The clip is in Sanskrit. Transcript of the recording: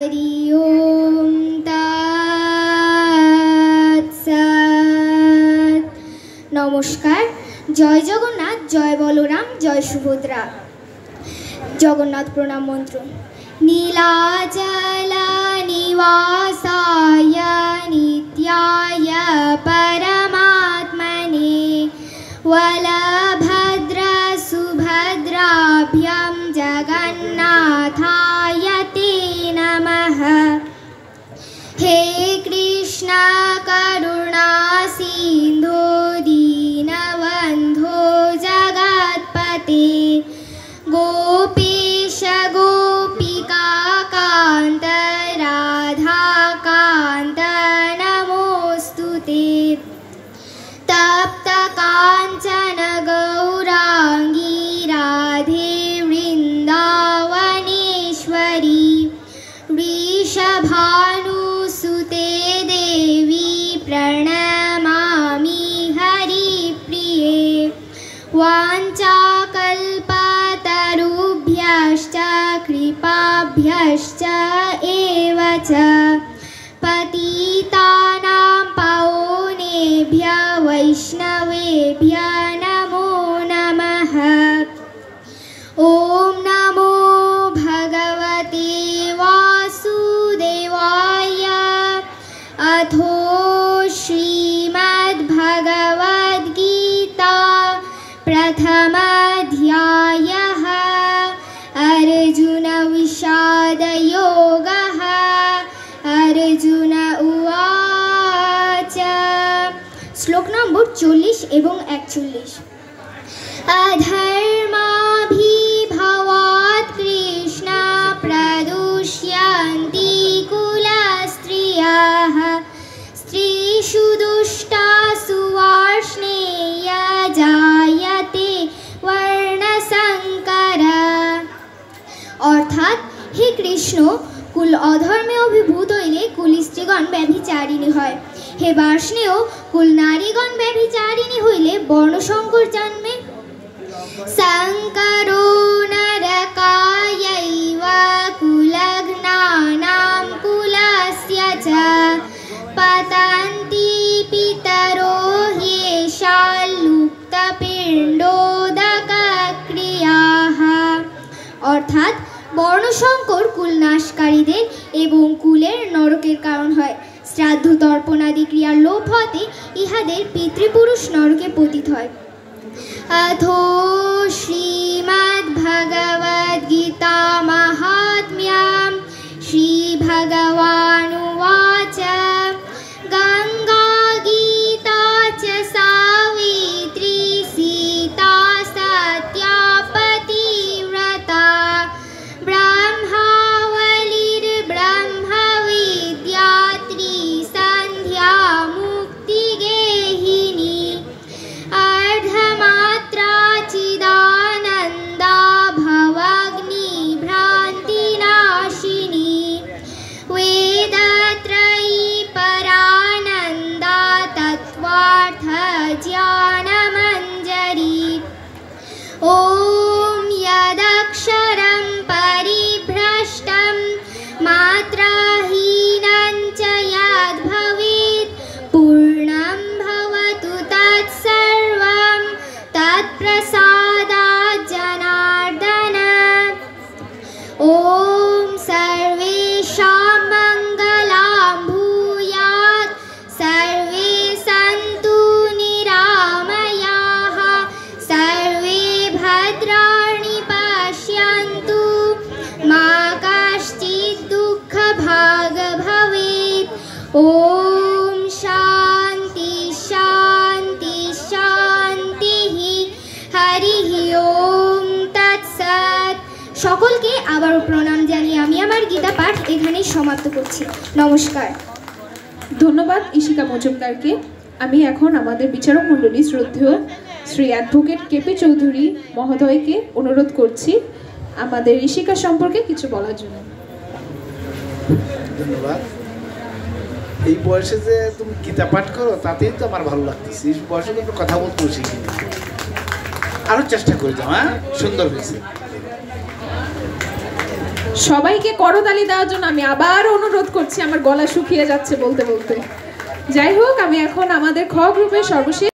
हरि ओम तत्सत्। नमस्कार। जय जगन्नाथ, जय बलराम, जय सुभद्रा। जगन्नाथ प्रणाम मंत्र। नीलाचल निवासाय नित्याय परमात्मने बलभद्र सुभद्राभ्यां जगन्नाथाय ते नमः। हे कृष्ण करुणा सिन्धु दीनबन्धो जगत्पते गोपेश गोपिका कान्त राधाकान्त नमोऽस्तुते। तप्त काञ्चन गौराङ्गी राधे वृन्दावनेश्वरी वृषभानुसुते देवी प्रणमामि हरिप्रिये। वाञ्छाकल्पतरुभ्यश्च कृपाभ्यश्च एव च पतितानां पावनेभ्यः वैष्णवेभ्यः नमो नमः। ॐ नमो भगवते वासुदेवाय। अथो श्रीमद्भगवद्गीता प्रथमाध्यायः। अर्जुन विषादयोगः। अर्जुन उवाच। श्लोक नम्बर 40 एवं 41। अधर्माभिभवात् कृष्ण प्रदुष्यन्ति कुलस्त्रियः स्त्रीषु दुष्टासु वार्ष्णेय जायते वर्णसंकर। अर्थात हे कृष्ण, कुल अधर्मे अभिभूत हইলে कुल स्त्रीगण व्यभिचारिणी হয়। हे वार्ष्णेय, कुल नारीगण व्यभिचारिणी হইলে वर्णसंकर जन्मे। संकरो नरकायैव कुलघ्नानां कुलस्य च पतन्ति पितरो ह्येषां लुप्तपिण्डोदकक्रियाः। अर्थात वर्णसंकर कुलनाशकारीদের এবং কুলের নরকের কারণ হয়। শ্রাদ্ধ তর্পণ আদি ক্রিয়ার লোপ হতে ইহাদের পিতৃপুরুষ নরকে পতিত হয়। अथो श्रीमद्भगवद्गीता महात्म्यं श्रीभगवानुवाच। गंगा गीता च सावित्री सीता सत्या पतिव्रता ब्रह्मावलिर्ब्रह्मविद्या त्रिसन्ध्या मुक्तिगेहिनी अर्धमात्रा चिदानन्दा भवाग्नि भ्रान्तिनाशिनी वेदत्रयी परानन्दा तत्त्वार्थ ज्ञानमञ्जरी। ॐ यदक्षरं परिभ्रष्टं मात्राहीनं च यद्भवेत् पूर्णं भवतु तत्सर्वं तत्प्रसादात् जनार्दन। ॐ सर्वेषां मङ्गलं भूयात्। सर्वे सन्तु निरामयाः। सर्वे भद्राणि पश्यन्तु मा कश्चित् दुःखभाग् भवेत्। ॐ शान्ति शान्ति शान्तिः। हरिः ओम तत्सत्। সকলকে আবারও প্রণাম জানিয়ে আমি আমার গীতা পাঠ এখানেই সমাপ্ত করছি। নমস্কার। ধন্যবাদ ইশিকা মজুমদারকে। আমি এখন আমাদের বিচারক মণ্ডলী শ্রদ্ধেয় শ্রী অ্যাডভোকেট কেপি চৌধুরী মহোদয়কে অনুরোধ করছি আমাদের ইশিকা সম্পর্কে কিছু বলার জন্য। ধন্যবাদ। এই বয়সে যে তুমি গীতা পাঠ করো তাতেই তো আমার ভালো লাগতেছে। এই বয়সে তো কথা বলতে শিখি, আরো চেষ্টা করে যাও। হ্যাঁ, সুন্দর হয়েছে। সবাইকে করতালি দেওয়ার জন্য আমি আবার অনুরোধ করছি, আমার গলা শুকিয়ে যাচ্ছে বলতে বলতে। যাই হোক, আমি এখন আমাদের খ গ্রুপের সর্বশেষ